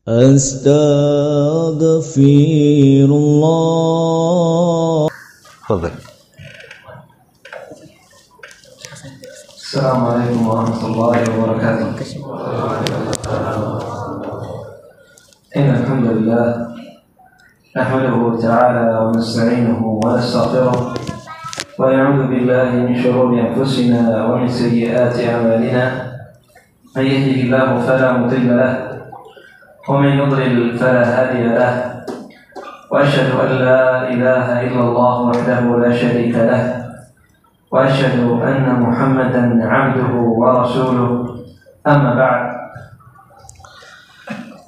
Astaghfirullah. Assalamualaikum warahmatullahi wabarakatuh. Innal hamdalillah nahmaduhu ta'ala wa nasta'inuhu wa nastaghfiruh wa na'udzu billahi min shururi anfusina wa min sayyiati a'malina. Man yahdihillahu fala mudilla lahu ومن يضلل فلا هادي له وأشهد أن لا إله إلا الله وحده لا شريك له وأشهد أن محمدا عبده ورسوله أما بعد.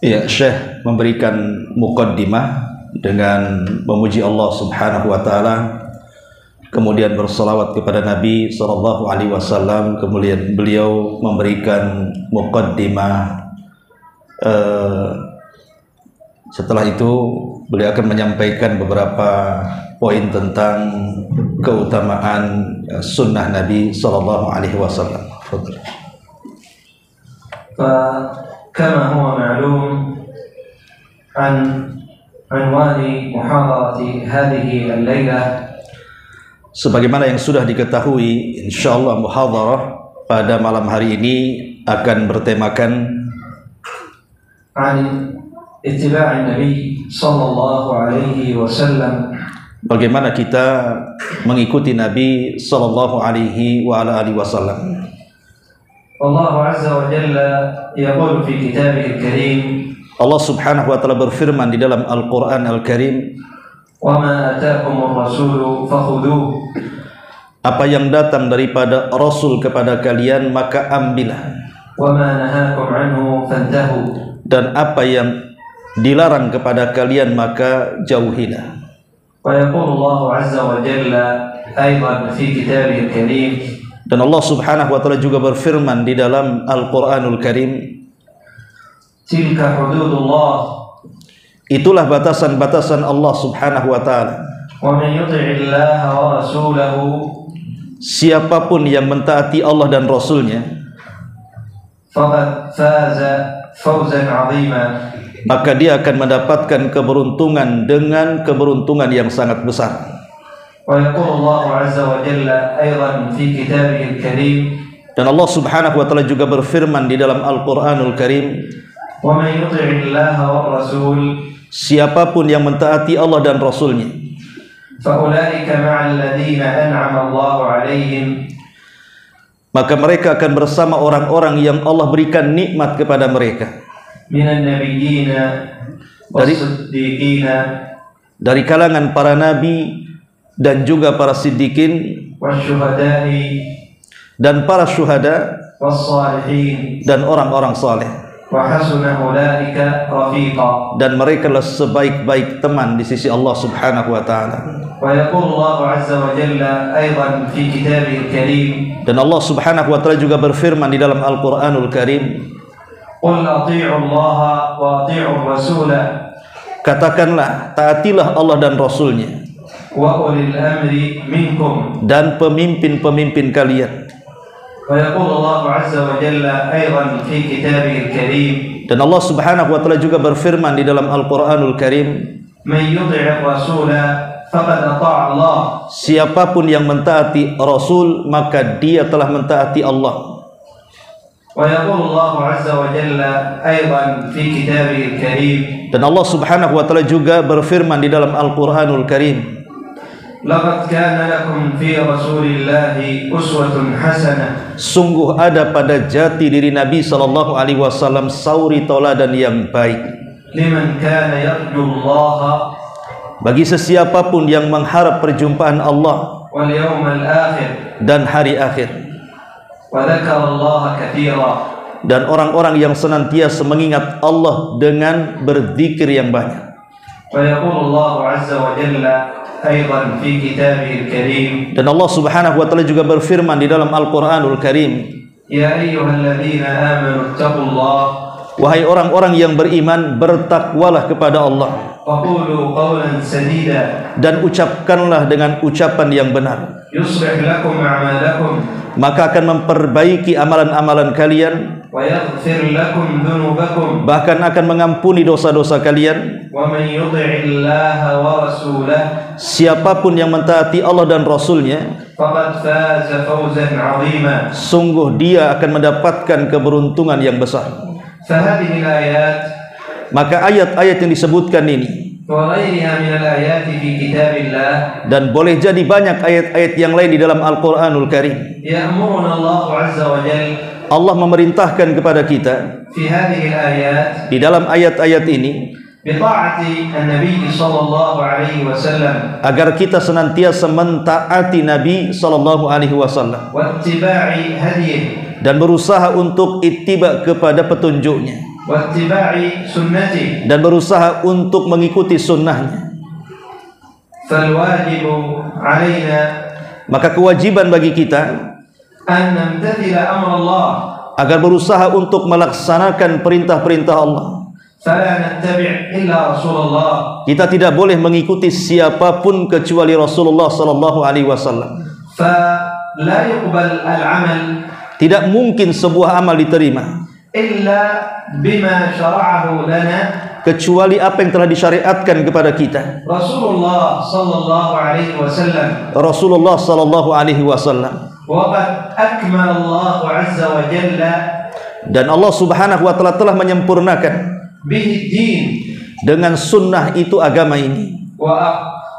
Ya, Syekh memberikan muqaddimah dengan memuji Allah Subhanahu wa taala, kemudian berselawat kepada Nabi sallallahu alaihi wasallam, kemudian beliau memberikan muqaddimah. Setelah itu beliau akan menyampaikan beberapa poin tentang keutamaan sunnah Nabi sallallahu alaihi wasallam. فكما هو معلوم عن عنوان محاضرة هذه الليلة، sebagaimana yang sudah diketahui, insyaallah muhadharah pada malam hari ini akan bertemakan عن اتباع النبي صلى الله عليه وسلم. Bagaimana kita mengikuti Nabi sallallahu alaihi wa ala alihi wasallam. والله عز وجل يقول في كتابه الكريم، Allah Subhanahu wa taala berfirman di dalam Al-Qur'an Al-Karim, وما آتاكم الرسول فخذوه. Apa yang datang daripada Rasul kepada kalian maka ambillah. وما نهاكم عنه فانتهوا. Dan apa yang dilarang kepada kalian maka jauhilah. ويقول الله عز وجل أيضا في كتابه الكريم، Dan Allah Subhanahu wa taala juga berfirman di dalam Al-Qur'anul Karim, تلك حدود الله. Itulah batasan-batasan Allah Subhanahu wa taala. ومن يطع الله ورسوله Siapapun yang mentaati Allah dan Rasulnya, فقد فاز فوزا عظيما. maka dia akan mendapatkan keberuntungan dengan keberuntungan yang sangat besar. ويقول الله عز وجل أيضا في كتابه الكريم، Dan Allah Subhanahu wa taala juga berfirman di dalam Al-Qur'anul Karim, ومن يطع الله والرسول siapapun yang mentaati Allah dan Rasulnya, فأولئك مع الذين أنعم الله عليهم maka mereka akan bersama orang-orang yang Allah berikan nikmat kepada mereka من النبيين والصديقين dari kalangan para nabi dan juga para siddiqin والشهداء dan para syuhada والصالحين dan orang-orang saleh, وحسن أولئك رفيقا. dan mereka adalah sebaik-baik teman di sisi Allah Subhanahu wa taala. ويقول الله عز وجل أيضا في كتابه الكريم، Dan Allah Subhanahu wa taala juga berfirman di dalam Al-Qur'anul Karim, قل أطيعوا الله وأطيعوا الرسول katakanlah taatilah Allah dan Rasulnya وأولي الأمر منكم. dan pemimpin-pemimpin kalian. ويقول الله عز وجل أيضا في كتابه الكريم، Dan Allah Subhanahu wa taala juga berfirman di dalam Al-Qur'anul Karim, من يطع الرسول فقد أطاع الله. siapapun yang mentaati Rasul maka dia telah mentaati Allah. ويقول الله عز وجل أيضا في كتابه الكريم، Dan Allah Subhanahu wa taala juga berfirman di dalam Al-Qur'anul Karim, لقد كان لكم في رسول الله أسوة حسنة. sungguh ada pada jati diri Nabi sallallahu alaihi wasallam sauri tauladan yang baik لمن كان يرجو الله bagi sesiapapun yang mengharap perjumpaan Allah واليوم الآخر dan hari akhir, وذكر الله كثيرا. dan orang-orang yang senantiasa mengingat Allah dengan berzikir yang banyak. ويقول الله عز وجل أيضا في كتابه الكريم، Dan Allah Subhanahu wa taala juga berfirman di dalam Al-Qur'anul Karim, يا أيها الذين آمنوا اتقوا الله wahai orang-orang yang beriman, bertakwalah kepada Allah وقولوا قولا سديدا dan ucapkanlah dengan ucapan yang benar. يصلح لكم أعمالكم maka akan memperbaiki amalan-amalan kalian, ويغفر لكم ذنوبكم bahkan akan mengampuni dosa-dosa kalian. ومن يطع الله ورسوله Siapapun yang mentaati Allah dan Rasulnya, فقد فاز فوزا عظيما. sungguh dia akan mendapatkan keberuntungan yang besar. فهذه الآيات Maka ayat-ayat yang disebutkan ini وغيرها من الآيات في كتاب الله dan boleh jadi banyak ayat-ayat yang lain di dalam Al-Quranul Karim, يأمرنا الله عز وجل Allah memerintahkan kepada kita في هذه الآيات di dalam ayat-ayat ini بطاعة النبي صلى الله عليه وسلم agar kita senantiasa mentaati Nabi sallallahu alaihi wasallam واتباع هديه dan berusaha untuk ittiba kepada petunjuknya واتباع سنته. dan berusaha untuk mengikuti sunnahnya. فالواجب علينا Maka kewajiban bagi kita أن نمتثل أمر الله agar berusaha untuk melaksanakan perintah-perintah Allah. فلا نتبع إلا رسول الله. Kita tidak boleh mengikuti siapapun kecuali Rasulullah sallallahu alaihi wasallam. فلا يقبل العمل Tidak mungkin sebuah amal diterima إلا بما شرعه لنا kecuali apa yang telah disyariatkan kepada kita. رسول الله صلى الله عليه وسلم. Rasulullah sallallahu alaihi wasallam. وقد أكمل الله عز وجل Dan Allah subhanahu wa ta'ala telah menyempurnakan به الدين dengan sunnah itu agama ini,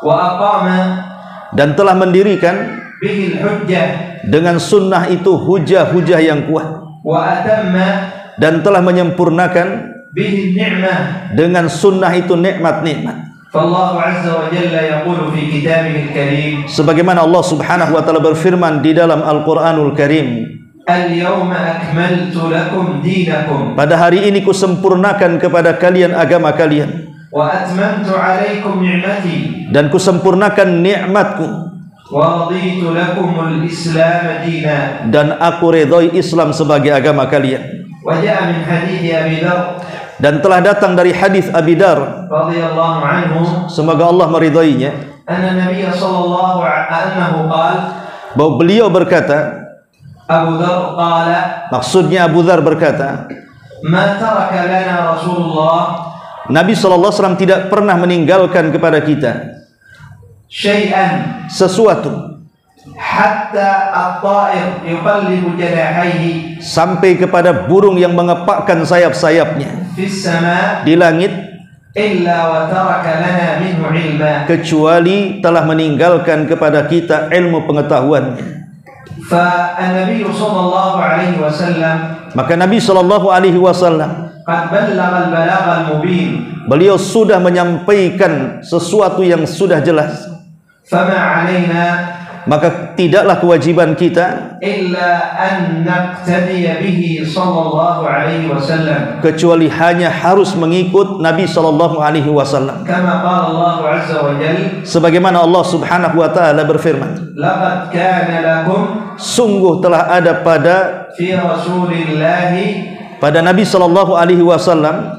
وأقام dan telah mendirikan به الحجة dengan sunnah itu hujah-hujah yang kuat, وأتم dan telah menyempurnakan به النعمة. dengan sunnah itu nikmat-nikmat. فالله عز وجل يقول في كتابه الكريم Sebagaimana Allah subhanahu wa ta'ala berfirman di dalam Al-Quranul Karim, اليوم أكملت لكم دينكم pada hari ini kusempurnakan kepada kalian agama kalian, وأتممت عليكم نعمتي dan kusempurnakan nikmatku, ورضيت لكم الإسلام دينا. dan aku redai Islam sebagai agama kalian. وجاء من حديث أبي ذر Dan telah datang dari hadis Abi Dar, رضي الله عنه semoga Allah meridainya, أن النبي صلى الله عليه أنه قال bahwa beliau berkata, أبو ذر قال maksudnya Abu Dzar berkata, ما ترك لنا رسول الله Nabi SAW tidak pernah meninggalkan kepada kita شيئا sesuatu حتى الطائر يقلب جناحيه sampai kepada burung yang mengepakkan sayap-sayapnya في السماء di langit, إلا وترك لنا منه علما. kecuali telah meninggalkan kepada kita ilmu pengetahuannya. فالنبي صلى الله عليه وسلم Maka Nabi SAW قد بلغ البلاغ المبين. beliau sudah menyampaikan sesuatu yang sudah jelas, فما علينا maka tidaklah kewajiban kita إلا أن نقتدي به صلى الله عليه وسلم kecuali hanya harus mengikut Nabi SAW, كما قال الله عز وجل sebagaimana Allah subhanahu wa ta'ala berfirman, لقد كان لكم sungguh telah ada في رسول الله pada Nabi SAW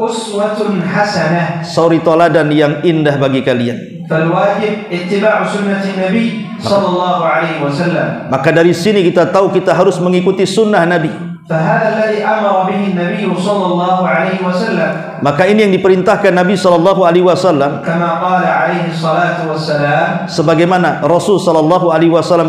أسوة حسنة. suri toladan yang indah bagi kalian. فالواجب اتباع سنة النبي صلى الله عليه وسلم. Maka dari sini kita tahu kita harus mengikuti sunnah Nabi. فهذا الذي أمر به النبي صلى الله عليه وسلم. Maka ini yang diperintahkan Nabi SAW, كما قال عليه الصلاة والسلام sebagaimana Rasul SAW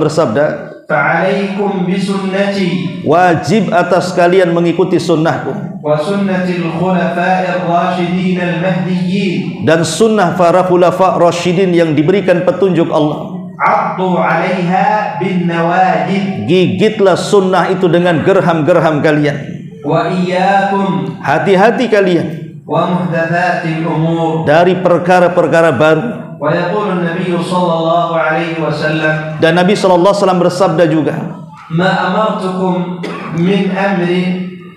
bersabda, فعليكم بسنتي wajib atas kalian mengikuti sunnahku وسنة الخلفاء الراشدين المهديين dan sunnah para khulafa rasyidin yang diberikan petunjuk Allah. عضوا عليها بالنواجذ. Gigitlah sunnah itu dengan gerham-gerham kalian. وإياكم Hati-hati kalian ومحدثات الأمور. dari perkara-perkara baru. ويقول النبي صلى الله عليه وسلم Dan Nabi SAW bersabda juga, ما أمرتكم من أمر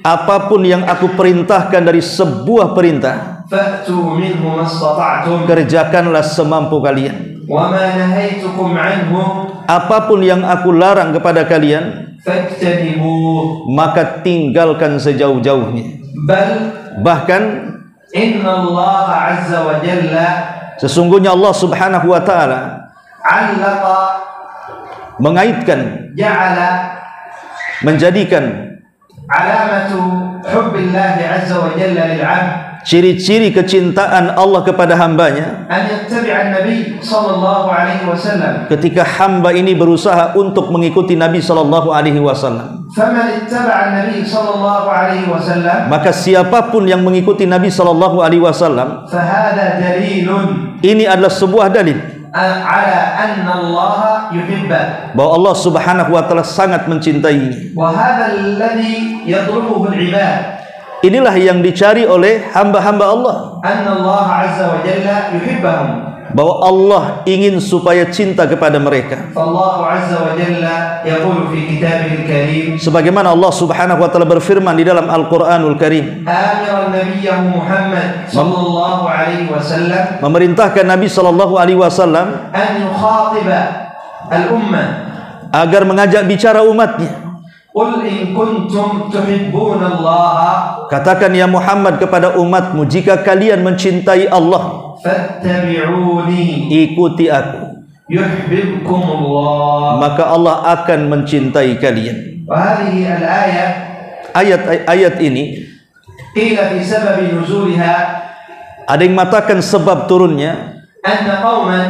apapun yang aku perintahkan dari sebuah perintah, فأتوا منه ما استطعتم kerjakanlah semampu kalian. وما نهيتكم عنه Apapun yang aku larang kepada kalian, فاجتنبوه. maka tinggalkan sejauh-jauhnya. بل Bahkan إن الله عز وجل sesungguhnya Allah subhanahu wa ta'ala علق mengaitkan, جعل menjadikan alamatu hubbillah azza wa jalla lil 'abd, ciri-ciri kecintaan Allah kepada hambanya, an yattabi'a an-nabi sallallahu alaihi wasallam, ketika hamba ini berusaha untuk mengikuti Nabi sallallahu alaihi wasallam. faman ittaba'a an-nabi sallallahu alaihi wasallam, Maka siapapun yang mengikuti Nabi sallallahu alaihi wasallam, fahada dalilun ini adalah sebuah dalil ala anna Allah yuhibba, bahwa Allah Subhanahu wa taala sangat mencintai. wa hadha alladhi yatlubuhu al-'ibad, Inilah yang dicari oleh hamba-hamba Allah, anna Allah azza wa jalla yuhibbahum, bahwa Allah ingin supaya cinta kepada mereka. fallahu azza wa jalla yaqulu fi kitabihil karim, Sebagaimana Allah Subhanahu wa taala berfirman di dalam Al-Qur'anul Karim, amiran nabiyyahu Muhammad sallallahu alaihi wasallam memerintahkan Nabi sallallahu alaihi wasallam an yukhatiba al-ummah, agar mengajak bicara umatnya. qul in kuntum tuhibbuna Allah Katakan ya Muhammad kepada umatmu, jika kalian mencintai Allah, fattabi'uni ikuti aku, yuhibbukum Allah. maka Allah akan mencintai kalian. Wa hadhihi al-ayah Ayat ini qila fi sababi nuzuliha ada yang mengatakan sebab turunnya, anna qauman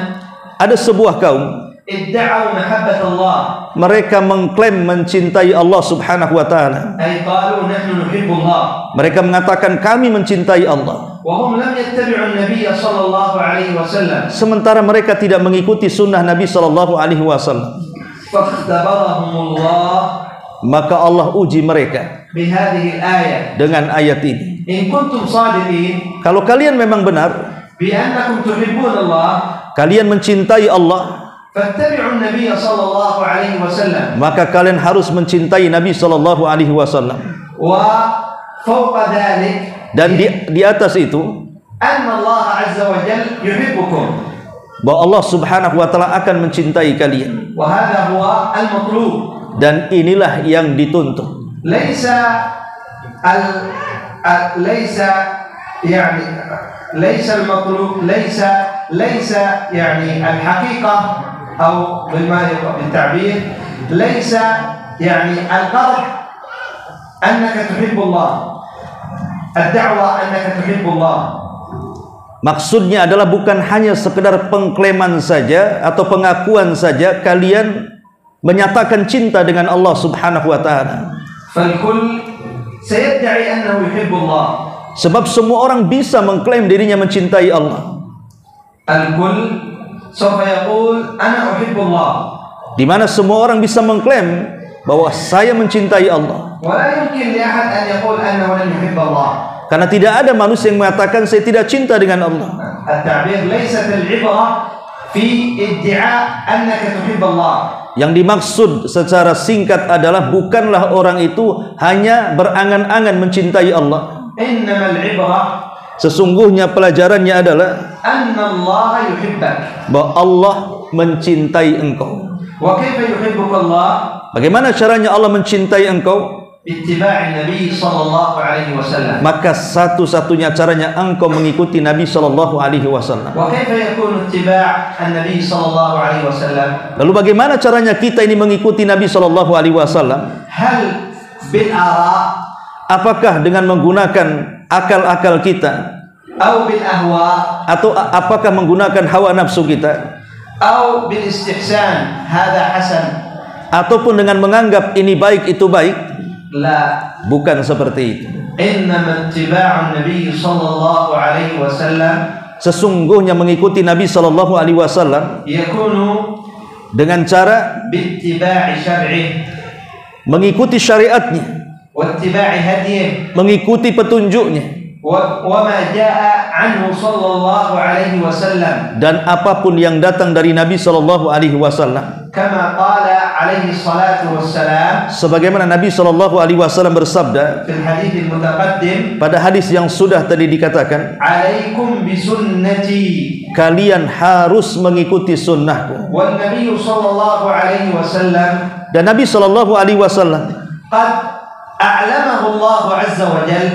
ada sebuah kaum idda'u mahabbat Allah, mereka mengklaim mencintai Allah Subhanahu wa taala. ay qalu nahnu nuhibbu Allah, Mereka mengatakan kami mencintai Allah, wa hum lam yattabi'u an-nabiy sallallahu alaihi wasallam, sementara mereka tidak mengikuti sunnah Nabi sallallahu alaihi wasallam. fakhtabarahum Allah Maka Allah uji mereka bi hadhihi al-ayah, dengan ayat ini. in kuntum sadiqin Kalau kalian memang benar, bi annakum tuhibbuna Allah, kalian mencintai Allah, fattabi'u an-nabiy sallallahu alaihi wasallam, maka kalian harus mencintai Nabi sallallahu alaihi wasallam. wa fawqa dhalik, Dan di atas itu, anna Allah azza wa jalla yuhibbukum, bahwa Allah Subhanahu wa taala akan mencintai kalian. wa hadha huwa al-matlub. Dan inilah yang dituntut. laysa al-matlub, laysa يعني الحقيقة أو بالتعبير ليس يعني القصد أنك تحب الله، الدعوة أنك تحب الله. Maksudnya adalah bukan hanya sekedar pengklaiman saja atau pengakuan saja kalian menyatakan cinta dengan Allah Subhanahu wa taala. فالكل سيدعي أنه يحب الله. Sebab semua orang bisa mengklaim dirinya mencintai Allah. الكل سوف يقول أنا أحب الله. Di mana semua orang bisa mengklaim bahwa saya mencintai Allah. ولا يمكن لأحد أن يقول أنه لن يحب الله. Karena tidak ada manusia yang mengatakan saya tidak cinta dengan Allah. التعبير ليست العبرة في ادعاء أنك تحب الله. Yang dimaksud secara singkat adalah bukanlah orang itu hanya berangan-angan mencintai Allah. إنما العبرة Sesungguhnya pelajarannya adalah أن الله يحبك. bahwa Allah mencintai engkau. وكيف يحبك الله؟ Bagaimana caranya Allah mencintai engkau? باتباع النبي صلى الله عليه وسلم. Maka satu-satunya caranya engkau mengikuti Nabi sallallahu alaihi wasallam. وكيف يكون اتباع النبي صلى الله عليه وسلم؟ Lalu bagaimana caranya kita ini mengikuti Nabi sallallahu alaihi wasallam? هل بالآراء Apakah dengan menggunakan akal-akal kita, أو بالأهواء atau apakah menggunakan hawa nafsu kita, أو بالاستحسان هذا حسن؟ ataupun dengan menganggap ini baik itu baik? لا، Bukan seperti itu. إنما اتباع النبي صلى الله عليه وسلم Sesungguhnya mengikuti Nabi sallallahu alaihi wasallam يكون dengan cara باتباع شرعه mengikuti syariatnya, واتباع هديه mengikuti petunjuknya, وما جاء عنه صلى الله عليه وسلم، dan apapun yang datang dari Nabi sallallahu alaihi wasallam. كما قال عليه الصلاة والسلام Sebagaimana Nabi sallallahu alaihi wasallam bersabda في الحديث المتقدم: pada hadis yang sudah tadi dikatakan, عليكم بسنتي. kalian harus mengikuti sunnahku. والنبي صلى الله عليه وسلم Dan Nabi sallallahu alaihi wasallam قد أعلمه الله عز وجل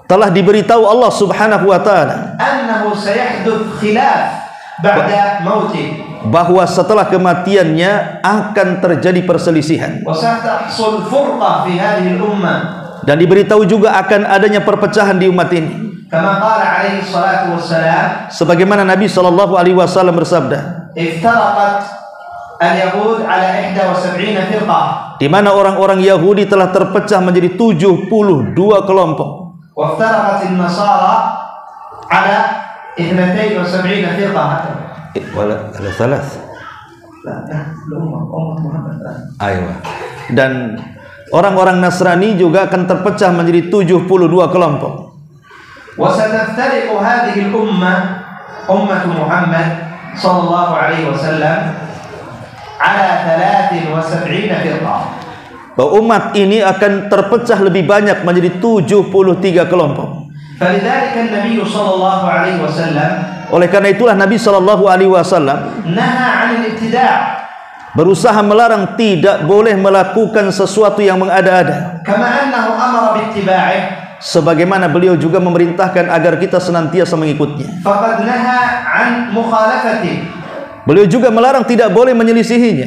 telah diberitahu Allah Subhanahu wa taala أنه سيحدث خلاف ba'da mautih, bahwa setelah kematiannya akan terjadi perselisihan, wa satahsul furqah fi hadhihi al-ummah, dan diberitahu juga akan adanya perpecahan di umat ini. kama qala alaihi salatu wassalam, Sebagaimana Nabi SAW bersabda, iftaraqat al-yahud ala 71 firqah, di mana orang-orang Yahudi telah terpecah menjadi 72 kelompok. wa iftaraqat an-nasara ala 72 firqah. Wala salas. Aywa. Dan orang-orang Nasrani juga akan terpecah menjadi 72 kelompok. وستفترق هذه الأمة أمة محمد صلى الله عليه وسلم على 73 فرقة. Bahwa umat ini akan terpecah lebih banyak menjadi 73 kelompok. فلذلك النبي صلى الله عليه وسلم Oleh karena itulah Nabi SAW نهى عن الابتداع, berusaha melarang tidak boleh melakukan sesuatu yang mengada-ada. كما أنه أمر باتباعه, Sebagaimana beliau juga memerintahkan agar kita senantiasa mengikutnya. فقد نهى عن مخالفته, Beliau juga melarang tidak boleh menyelisihinya.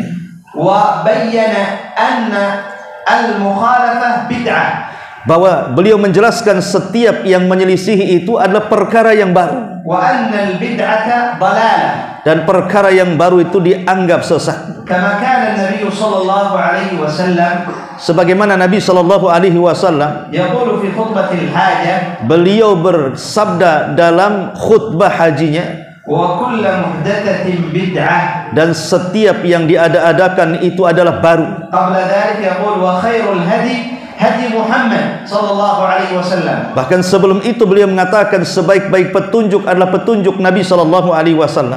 وبين أن المخالفة بدعة, Bahwa beliau menjelaskan setiap yang menyelisihi itu adalah perkara yang baru, وأن البدعة ضلالة, dan perkara yang baru itu dianggap sesat. كما كان النبي صلى الله عليه وسلم Sebagaimana Nabi SAW يقول في خطبة الحاجة, beliau bersabda dalam khutbah hajinya, وكل محدثة بدعة, dan setiap yang diada-adakan itu adalah baru. قبل ذلك يقول وخير الهدي هدي محمد صلى الله عليه وسلم. Bahkan sebelum itu beliau mengatakan sebaik-baik petunjuk adalah petunjuk Nabi SAW.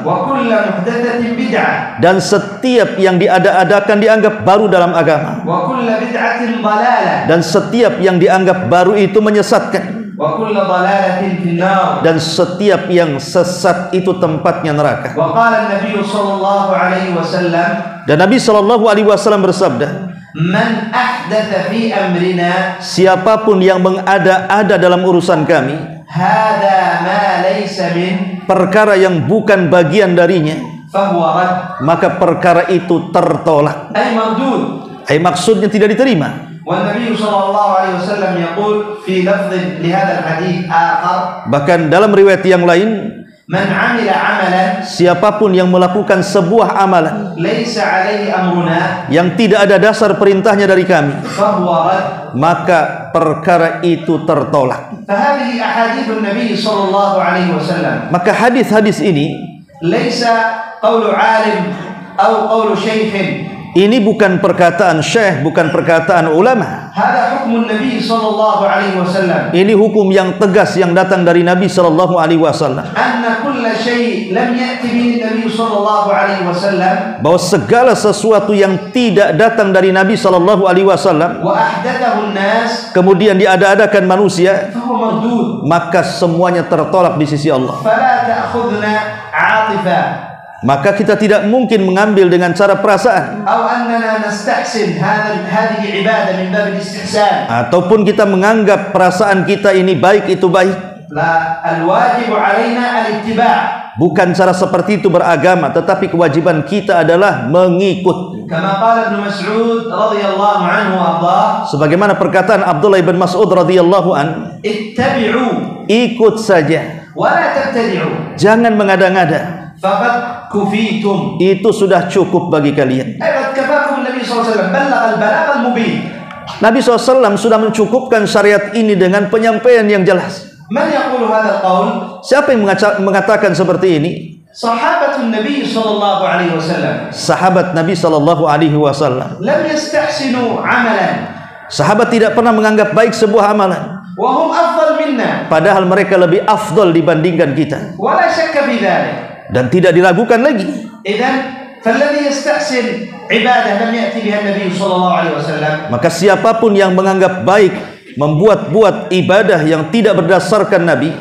وكل محدثة بدعة, Dan setiap yang diada-adakan dianggap baru dalam agama. وكل بدعة ضلالة, Dan setiap yang dianggap baru itu menyesatkan. وكل ضلالة في النار. Dan setiap yang sesat itu tempatnya neraka. وقال النبي صلى الله عليه وسلم, Dan Nabi SAW bersabda, من أحدث في أمرنا siapapun yang mengada-ada dalam urusan kami هذا ما ليس منه perkara yang bukan bagian darinya, فهو رد, maka perkara itu tertolak. أي مردود. Maksudnya tidak diterima. والنبي صلى الله عليه وسلم يقول في لفظ لهذا الحديث آخر, Bahkan dalam riwayat yang lain, من عمل عملا siapapun yang melakukan sebuah amalan ليس عليه أمرنا yang tidak ada dasar perintahnya dari kami, فهو رد. maka perkara itu tertolak. فهذه أحاديث النبي صلى الله عليه وسلم Maka hadis-hadis ini ليس قول عالم أو قول شيخ, ini bukan perkataan syekh, bukan perkataan ulama. هذا حكم النبي صلى الله عليه وسلم, Ini hukum yang tegas yang datang dari Nabi SAW. أن كل شيء لم يأتي به النبي صلى الله عليه وسلم Bahwa segala sesuatu yang tidak datang dari Nabi SAW وأحدثه الناس kemudian diada-adakan manusia, فهو مردود. maka semuanya tertolak di sisi Allah. فلا تأخذنا عاطفة Maka kita tidak mungkin mengambil dengan cara perasaan, أو أننا نستحسن هذه عبادة من باب الاستحسان. ataupun kita menganggap perasaan kita ini baik, itu baik. لا, الواجب علينا الاتباع. Bukan cara seperti itu beragama, tetapi kewajiban kita adalah mengikut. كما قال ابن مسعود رضي الله عنه وأرضاه, Sebagaimana perkataan Abdullah bin Mas'ud radhiyallahu an, اتبعوا ikut saja, ولا تبتدعوا jangan mengada-ngada. فقد كفيتم. Itu sudah cukup bagi kalian. قد كفاكم النبي صلى الله عليه وسلم بلغ البلاغ المبين. Nabi SAW sudah mencukupkan syariat ini dengan penyampaian yang jelas. من يقول هذا القول؟ Siapa yang mengatakan seperti ini? صحابة النبي صلى الله عليه وسلم. Sahabat Nabi SAW. لم يستحسنوا عملا Sahabat tidak pernah menganggap baik sebuah amalan, وهم أفضل منا, padahal mereka lebih afdal dibandingkan kita, ولا شك في ذلك. dan tidak dilakukan lagi. إذن فالذي يستحسن عبادة لم يأتي بها النبي صلى الله عليه وسلم, Maka siapapun yang menganggap baik membuat-buat ibadah yang tidak berdasarkan Nabi,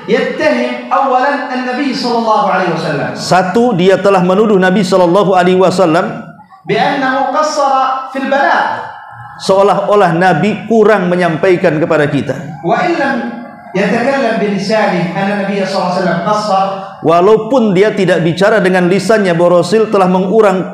يتهم أولا النبي صلى الله عليه وسلم satu, dia telah menuduh Nabi SAW بأنه قصر في البلاغ, seolah-olah Nabi kurang menyampaikan kepada kita. وإن لم يتكلم بلسانه أن النبي صلى الله عليه وسلم قصر. Walaupun dia tidak bicara dengan lisannya bahwa Rasul telah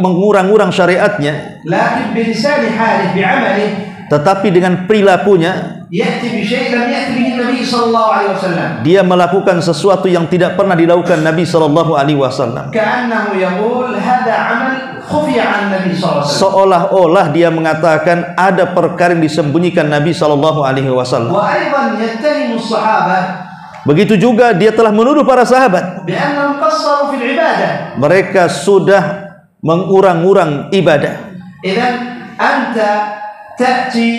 mengurang-urang syariatnya, لكن بلسان حاله بعمله, tetapi dengan perilakunya يأتي بشيء لم يأتي به النبي صلى الله عليه وسلم. dia melakukan sesuatu yang tidak pernah dilakukan Nabi sallallahu alaihi wasallam. كأنه يقول هذا عمل خفي عن النبي صلى الله عليه وسلم. Seolah-olah dia mengatakan ada perkara yang disembunyikan Nabi sallallahu alaihi wasallam. وأيضا يتهم الصحابة. Begitu juga dia telah menuduh para sahabat بأنهم قصروا في العبادة. mereka sudah mengurang-urang ibadah. إذن أنت تأتي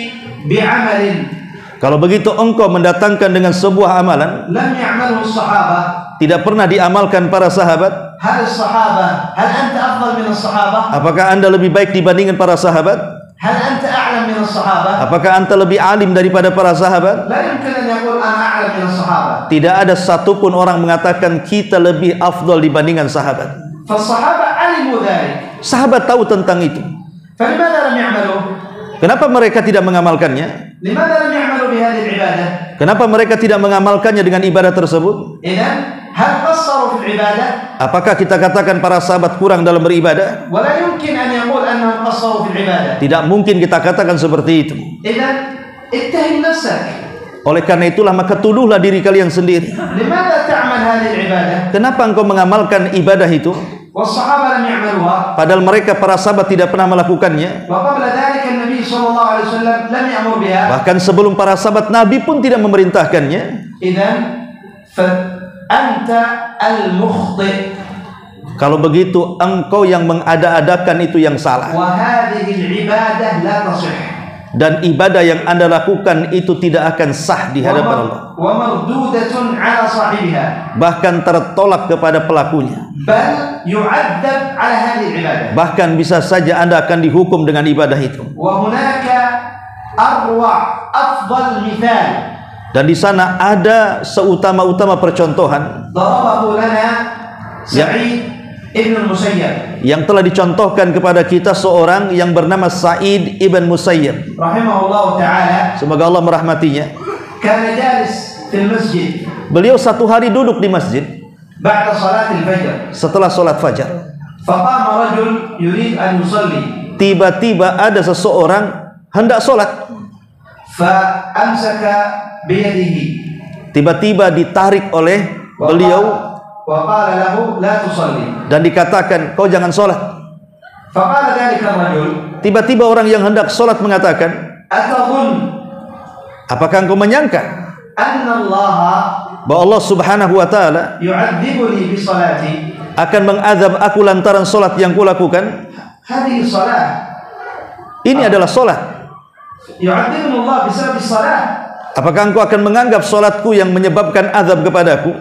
بعمل Kalau begitu engkau mendatangkan dengan sebuah amalan لم يعمله الصحابة. tidak pernah diamalkan para sahabat. هل أنت أفضل من الصحابة؟ Apakah anda lebih baik dibandingkan para sahabat? هل أنت أعلم من الصحابة؟ Apakah anta lebih alim daripada para sahabat? لا يمكن أن يقول أنا أعلم من الصحابة. Tidak ada satupun orang mengatakan kita lebih afdal dibandingkan sahabat. فالصحابة علموا ذلك. Sahabat tahu tentang itu. فلماذا لم يعملوا؟ Kenapa mereka tidak mengamalkannya? لماذا لم يعملوا بهذه العبادة؟ Kenapa mereka tidak mengamalkannya dengan ibadah tersebut? إذن هل قصروا في العبادة؟ Apakah kita katakan para sahabat kurang dalam beribadah? ولا يمكن أن يقول أنهم قصروا في العبادة. Tidak mungkin kita katakan seperti itu. إذن اتهم نفسك. Oleh karena itulah maka tuduhlah diri kalian sendiri. لماذا تعمل هذه العبادة؟ Kenapa engkau mengamalkan ibadah itu? والصحابة لم يعملوها. Padahal mereka para sahabat tidak pernah melakukannya. وقبل ذلك النبي صلى الله عليه وسلم لم يأمر بها. Bahkan sebelum para sahabat Nabi pun tidak memerintahkannya. إذن فأنت المخطئ. Kalau begitu engkau yang mengada-adakan itu yang salah. وهذه العبادة لا تصح. Dan ibadah yang anda lakukan itu tidak akan sah di hadapan Allah. ومردودة على صاحبها. Bahkan tertolak kepada pelakunya. بل يعذب على هذه العبادة. Bahkan bisa saja anda akan dihukum dengan ibadah itu. وهناك أروع أفضل مثال. Dan di sana ada seutama-utama percontohan ضربه لنا سعيد ابن المسيب yang telah dicontohkan kepada kita seorang yang bernama Sa'id ibn Musayyib. رحمه الله تعالى. Semoga Allah merahmatinya. كان جالس في المسجد. Beliau satu hari duduk di masjid بعد صلاة الفجر. setelah sholat fajar. فقام رجل يريد أن يصلي. Tiba-tiba ada seseorang hendak sholat. فأمسك بيده. Tiba-tiba ditarik oleh beliau وقال له لا تصلي. dan dikatakan kau jangan sholat. فقال ذلك الرجل. Tiba-tiba orang yang hendak sholat mengatakan, أتظن apakah engkau menyangka أن الله bahwa Allah subhanahu wa ta'ala يعذبني بصلاتي؟ akan mengazab aku lantaran sholat yang kulakukan? هذه الصلاة. Ini adalah sholat. يعذبني الله بسبب الصلاة. Apakah engkau akan menganggap sholatku yang menyebabkan azab kepadaku?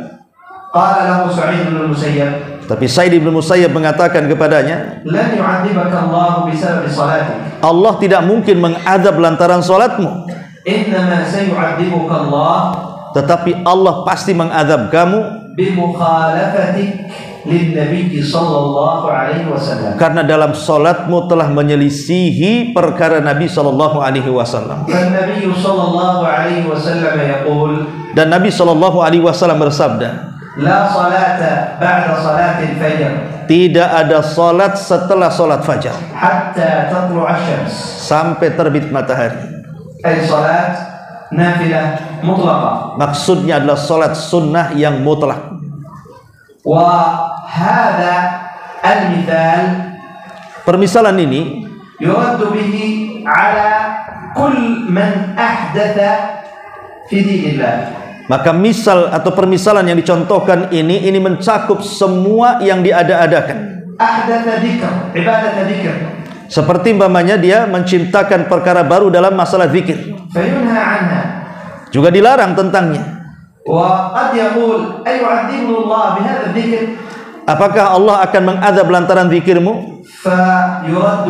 قال له سعيد بن المسيب. Tapi Sa'id bin Musayyib mengatakan kepadanya, لن يعذبك الله بسبب صلاتك. Allah tidak mungkin mengazab lantaran sholatmu, إنما سيعذبك الله tetapi Allah pasti mengazab kamu بمخالفتك للنبي صلى الله عليه وسلم. karena dalam sholatmu telah menyelisihi perkara Nabi sallallahu alaihi wasallam. فالنبي صلى الله عليه وسلم يقول. Dan Nabi sallallahu alaihi wasallam bersabda, لا صلاة بعد صلاة الفجر. tidak ada sholat setelah sholat fajar حتى تطلع الشمس. sampai terbit matahari. أي صلاة نافلة مطلقة. Maksudnya adalah sholat sunnah yang mutlak. وهذا المثال Permisalan ini يرد به على كل من أحدث في دين الله. maka misal atau permisalan yang dicontohkan ini mencakup semua yang diada-adakan. أحدث ذكر عبادة ذكر. Seperti umpamanya dia menciptakan perkara baru dalam masalah zikir, فينهى عنها. juga dilarang tentangnya. وقد يقول أيعذبني الله بهذا الذكر؟ Apakah Allah akan mengazab lantaran zikirmu? فيرد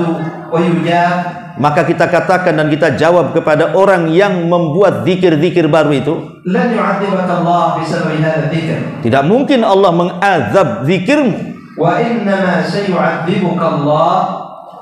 ويجاب. Maka kita katakan dan kita jawab kepada orang yang membuat zikir-zikir baru itu, لن يعذبك الله بسبب هذا الذكر. tidak mungkin Allah mengazab zikirmu. وإنما سيعذبك الله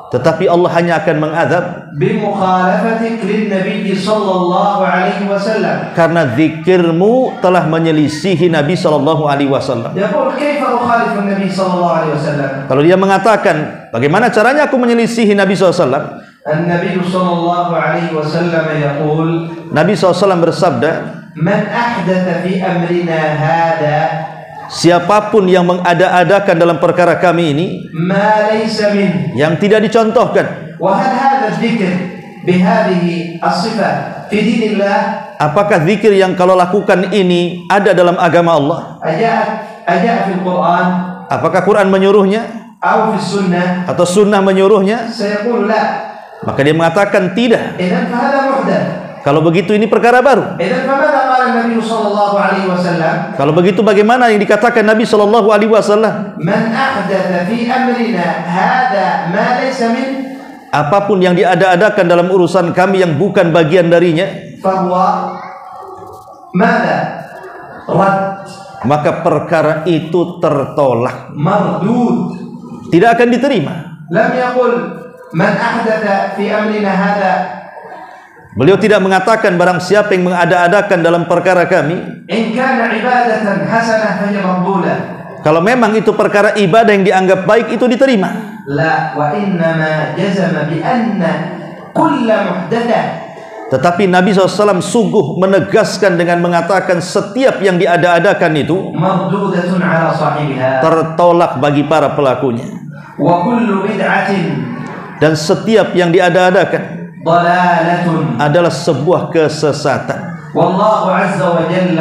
tetapi Allah hanya akan mengadab بمخالفتك للنبي صلى الله عليه وسلم. karena zikirmu telah menyelisihi Nabi sallallahu alaihi wasallam. يقول كيف أخالف النبي صلى الله عليه وسلم؟ Kalau dia mengatakan, bagaimana caranya aku menyelisihi Nabi SAW? النبي صلى الله عليه وسلم يقول Nabi SAW bersabda, من أحدث في أمرنا هذا siapapun yang mengada-adakan dalam perkara kami ini ما ليس منه. yang tidak dicontohkan. وهل هذا الذكر بهذه الصفة في دين الله؟ Apakah zikir yang kalau lakukan ini ada dalam agama Allah? أجاء في القرآن Apakah Quran menyuruhnya أو في السنة؟ atau sunnah menyuruhnya? سيقول لا. Maka dia mengatakan tidak. إذن فهذا محدث. Kalau begitu ini perkara baru. إذن فماذا قال النبي صلى الله عليه وسلم؟ Kalau begitu bagaimana yang dikatakan Nabi sallallahu alaihi wasallam? من أحدث في أمرنا هذا ما ليس منه Apapun yang diada-adakan dalam urusan kami yang bukan bagian darinya, فهو ماذا؟ رد، maka perkara itu tertolak, مردود. tidak akan diterima. لم يقل من أحدث في أمرنا هذا. Beliau tidak mengatakan barang siapa yang mengada-adakan dalam perkara kami, إن كان عبادة حسنة فهي مقبولة. kalau memang itu perkara ibadah yang dianggap baik, itu diterima. لا، وإنما جزم بأن كل محدثة. Tetapi Nabi SAW sungguh menegaskan dengan mengatakan setiap yang diada-adakan itu مردودة على صاحبها. tertolak bagi para pelakunya, وكل بدعة dan setiap yang diada-adakan ضلالة. adalah sebuah kesesatan. والله عز وجل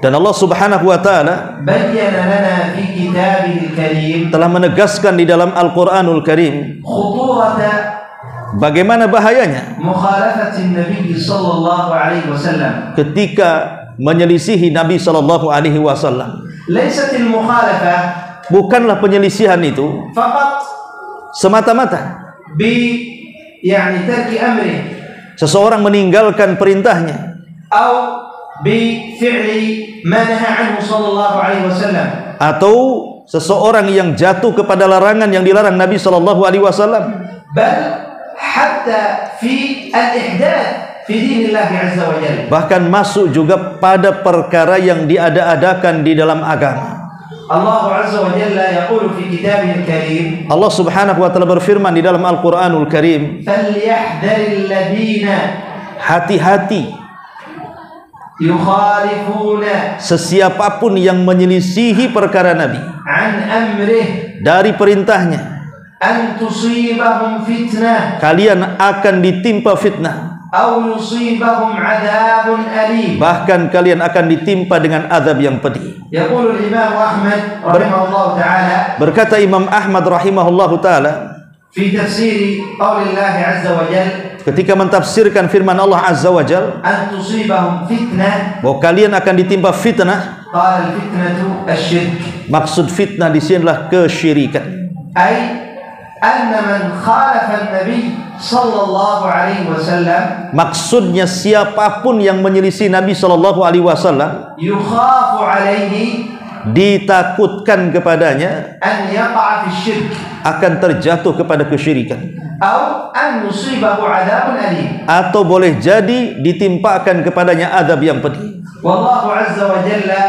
Dan Allah Subhanahu wa taala بين لنا في كتابه الكريم telah menegaskan di dalam Al-Qur'anul Karim خطورة bagaimana bahayanya مخالفة النبي صلى الله عليه وسلم. ketika menyelisihi Nabi sallallahu alaihi wasallam. ليست المخالفة Bukanlah penyelisihan itu فقط semata-mata يعني ترك أمره seseorang meninggalkan perintahnya أو بفعل ما نهى عنه صلى الله عليه وسلم، atau seseorang yang jatuh kepada larangan yang dilarang Nabi sallallahu alaihi wasallam, بل حتى في الإحداث في دين الله عز وجل. bahkan masuk juga pada perkara yang diada-adakan di dalam agama. Allah Azza wa Jalla yaqulu fi kitabihil karim, Allah Subhanahu wa taala berfirman di dalam Al-Qur'anul Karim, "Falyahdharil ladzina hati-hati yukhalifuna sesiapapun yang menyelisihi perkara Nabi an amrih dari perintahnya, an tusibahum fitnah kalian akan ditimpa fitnah, aw yusibahum adzabun alim." bahkan kalian akan ditimpa dengan azab yang pedih. Yaqulu al-Imam Ahmad rahimahullah ta'ala, Berkata Imam Ahmad rahimahullahu taala fi tafsir qaulillah azza wa jalla, ketika mentafsirkan firman Allah azza wa jalla, an tusibahum fitnah, bahwa kalian akan ditimpa fitnah. qala al-fitnatu asy-syirk, Maksud fitnah di sini adalah kesyirikan. ay anna man khalafa an-nabi sallallahu alaihi wasallam, Maksudnya siapapun yang menyelisih Nabi sallallahu alaihi wasallam yukhafu alaihi ditakutkan kepadanya an yaqa'a fi syirk akan terjatuh kepada kesyirikan, aw an yusibahu adzabun alim. atau boleh jadi ditimpakan kepadanya azab yang pedih. Wallahu azza wa jalla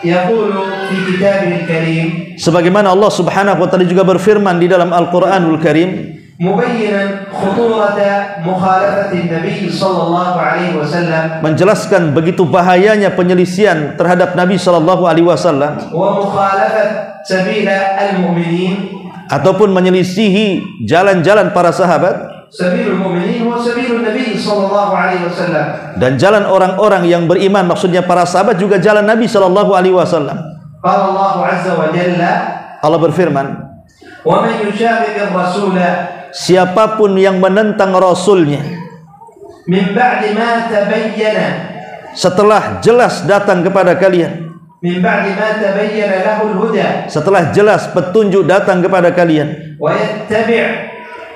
yaqulu fi kitabihil karim, Sebagaimana Allah Subhanahu wa taala juga berfirman di dalam Al-Qur'anul Karim, mubayyinan khuturata mukhalafati nabi sallallahu alaihi wasallam menjelaskan begitu bahayanya penyelisihan terhadap Nabi sallallahu alaihi wasallam wa mukhalafat sabila al-mu'minin. ataupun menyelisihi jalan-jalan para sahabat, Sabilul mu'minin wa sabilun nabi sallallahu alaihi wasallam, dan jalan orang-orang yang beriman, maksudnya para sahabat juga jalan Nabi sallallahu alaihi wasallam. qala Allah azza wa jalla, Allah berfirman, wa man yushaqiqir rasula siapapun yang menentang Rasulnya min ba'di ma tabayyana, setelah jelas datang kepada kalian, min ba'di ma tabayyana lahu al-huda, setelah jelas petunjuk datang kepada kalian, wa yattabi'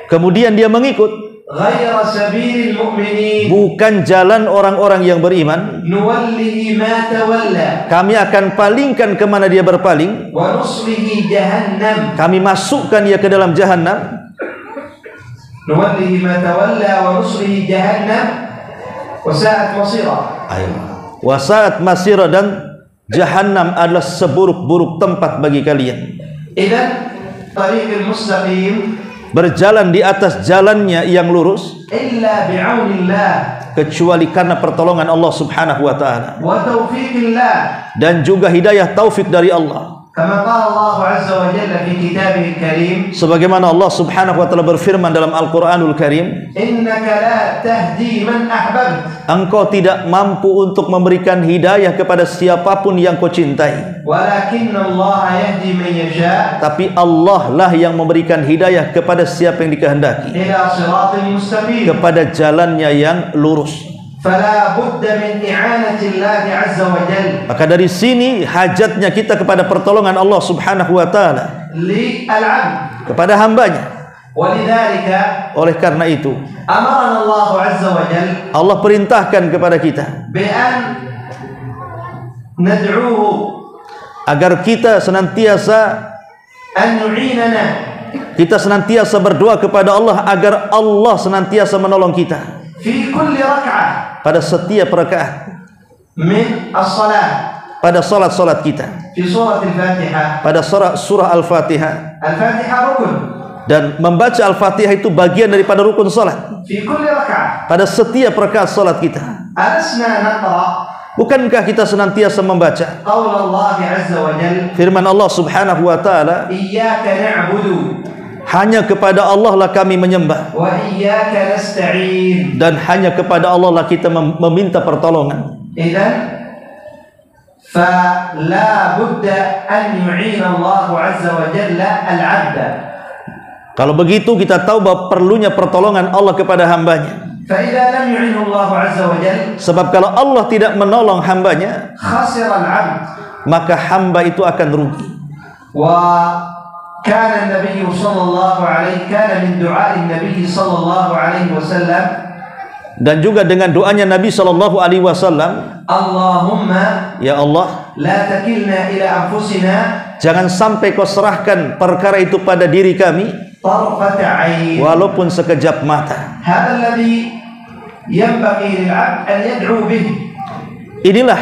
kemudian dia mengikut ghayra sabilil mu'minin, bukan jalan orang-orang yang beriman, nuwallihi ma tawalla kami akan palingkan kemana dia berpaling, wa nuslihi jahannam kami masukkan dia ke dalam jahanam, nuwallihi ma tawalla wa nuslihi jahannam wa sa'at masira. Wa sa'at masira, dan jahannam adalah seburuk-buruk tempat bagi kalian. Idzan tariqul mustaqim, berjalan di atas jalannya yang lurus, illa bi'aunillah, kecuali karena pertolongan Allah Subhanahu wa taala, wa taufiqillah, dan juga hidayah taufik dari Allah. Kama qala Allah azza wa jalla fi kitabihil karim, sebagaimana Allah Subhanahu wa taala berfirman dalam Al-Qur'anul Karim, innaka la tahdi man ahbabt, engkau tidak mampu untuk memberikan hidayah kepada siapapun yang kau cintai, walakinna Allah yahdi man yasha, tapi Allah lah yang memberikan hidayah kepada siapa yang dikehendaki, ila siratal mustaqim, kepada jalannya yang lurus. Fala budda min i'anati Allah azza wa jalla, maka dari sini hajatnya kita kepada pertolongan Allah Subhanahu wa taala li al-'abd, kepada hambanya. Walidzalika, oleh karena itu amarana Allah azza wa jalla, Allah perintahkan kepada kita bi an nad'uhu, agar kita senantiasa an yu'inana, kita senantiasa berdoa kepada Allah agar Allah senantiasa menolong kita fi kulli rak'ah, pada setiap rakaat min as-salat, pada salat-salat kita, fi surah al-Fatihah, pada surah Al-Fatihah. Al-Fatihah rukun, dan membaca Al-Fatihah itu bagian daripada rukun salat, fi kulli rak'ah, pada setiap rakaat salat kita. alasna naqra, bukankah kita senantiasa membaca qaul Allah azza wa jalla, firman Allah Subhanahu wa taala, iyyaka na'budu hanya kepada Allah lah kami menyembah, wa iyyaka nasta'in, dan hanya kepada Allah lah kita meminta pertolongan. idzan fa la budda an yu'ina Allah azza wa jalla al-'abda. Kalau begitu kita tahu bahwa perlunya pertolongan Allah kepada hambanya. Fa idza lam yu'inhu Allah azza wa jalla, sebab kalau Allah tidak menolong hambanya, khasira al-'abd, maka hamba itu akan rugi. Wa kana an-nabiy sallallahu alaihi, kana min du'a'i an-nabiy sallallahu alaihi wasallam, dan juga dengan doanya Nabi sallallahu alaihi wasallam, Allahumma, ya Allah, la takilna ila anfusina, jangan sampai kau serahkan perkara itu pada diri kami tarfat 'ain, walaupun sekejap mata. hadha alladhi yanbaghi lil-'abd an yad'u bih, inilah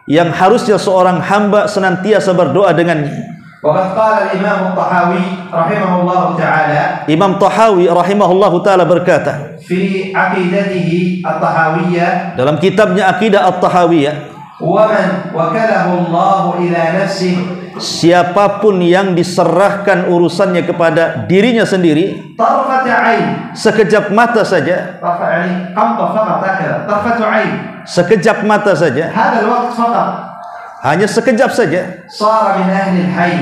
yang harusnya seorang hamba senantiasa berdoa dengannya. Waqad qala al-Imam At-Tahawi rahimahullahu ta'ala, Imam Tahawi rahimahullahu taala berkata fi aqidatihi at-Tahawiyah, dalam kitabnya Aqidah At-Tahawiyah, wa man wakalahu Allah ila nafsihi, siapapun yang diserahkan urusannya kepada dirinya sendiri tarfat 'ain, sekejap mata saja, tarfat 'ain, qamta faqat hakadha, tarfat 'ain, sekejap mata saja, hadha al-waqt faqat, hanya sekejap saja, sara min ahli al-hayy,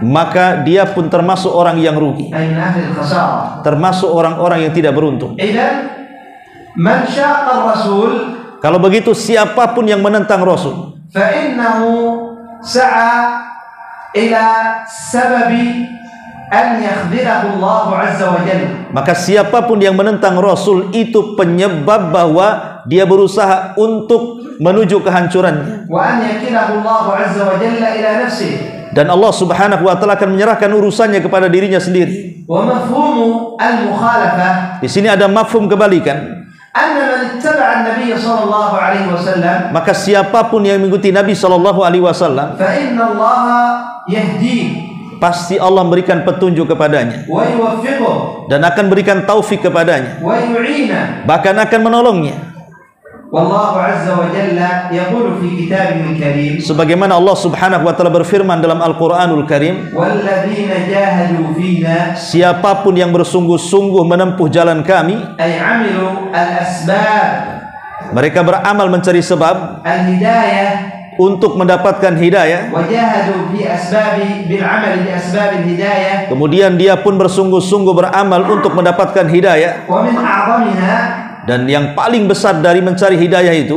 maka dia pun termasuk orang yang rugi, ay min ahli al-khasara. termasuk orang-orang yang tidak beruntung. Idzan man syaqa ar-rasul, kalau begitu siapapun yang menentang Rasul, fa innahu sa'a ila sababi an yakhdhilahu Allah azza wa jalla, maka siapapun yang menentang Rasul itu penyebab bahwa dia berusaha untuk menuju kehancurannya, wa an yakilahu Allah azza wa jalla ila nafsihi, dan Allah Subhanahu wa taala akan menyerahkan urusannya kepada dirinya sendiri. wa mafhumu al-mukhalafah, Di sini ada mafhum kebalikan, anna man ittaba'a an-nabiy sallallahu alaihi wasallam, maka siapapun yang mengikuti Nabi sallallahu alaihi wasallam, fa inna Allah yahdi pasti Allah memberikan petunjuk kepadanya wa yuwaffiquhu dan akan berikan taufik kepadanya, wa yu'ina. bahkan akan menolongnya. Wallahu azza wa jalla yaqulu fi kitabihil karim, Sebagaimana Allah Subhanahu wa taala berfirman dalam Al-Qur'anul Karim, walladzina jahadu fina, siapapun yang bersungguh-sungguh menempuh jalan kami, ay amilu al-asbab, mereka beramal mencari sebab al-hidayah, untuk mendapatkan hidayah, wajahadu bi asbabi bil amali bi asbabil hidayah, kemudian dia pun bersungguh-sungguh beramal untuk mendapatkan hidayah, wa min a'zamiha, dan yang paling besar dari mencari hidayah itu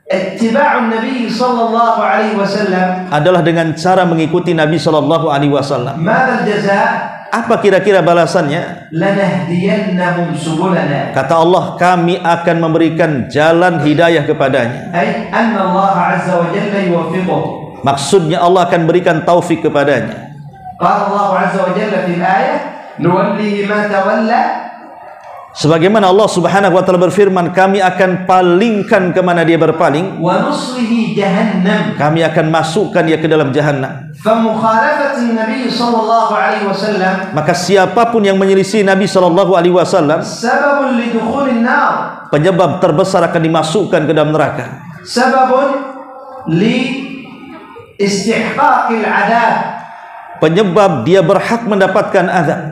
ittiba'un nabiy sallallahu alaihi wasallam, adalah dengan cara mengikuti Nabi sallallahu alaihi wasallam. madza al-jazaa, Apa kira-kira balasannya? lanahdiyannahum subulana, Kata Allah, kami akan memberikan jalan hidayah kepadanya. ay anna Allah azza wa jalla yuwaffiquhu, Maksudnya Allah akan berikan taufik kepadanya. qala Allah azza wa jalla fil ayah nuwallihi ma tawalla Sebagaimana Allah Subhanahu wa taala berfirman, kami akan palingkan kemana dia berpaling, ونصله جهنم. kami akan masukkan dia ke dalam jahannam. فمخالفة النبي صلى الله عليه وسلم Maka siapapun yang menyelisih Nabi sallallahu alaihi wasallam, سبب لدخول النار, penyebab terbesar akan dimasukkan ke dalam neraka, سبب لاستحقاق العذاب, penyebab dia berhak mendapatkan azab.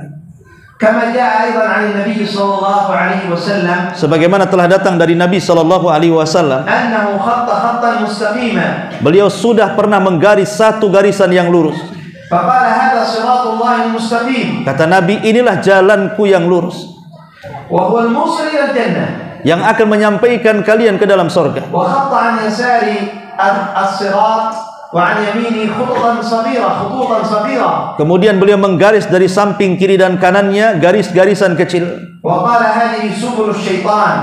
كما جاء أيضا عن النبي صلى الله عليه وسلم Sebagaimana telah datang dari Nabi sallallahu alaihi wasallam, أنه خط خطا مستقيما, beliau sudah pernah menggaris satu garisan yang lurus. فقال هذا صراط الله المستقيم, Kata Nabi, inilah jalanku yang lurus, وهو الموصل إلى الجنة. yang akan menyampaikan kalian ke dalam surga. وخط عن يسار الصراط وعن يمينه خطوطا صغيرة. Kemudian beliau menggaris dari samping kiri dan kanannya garis-garisan kecil. وقال هذه سبل الشيطان.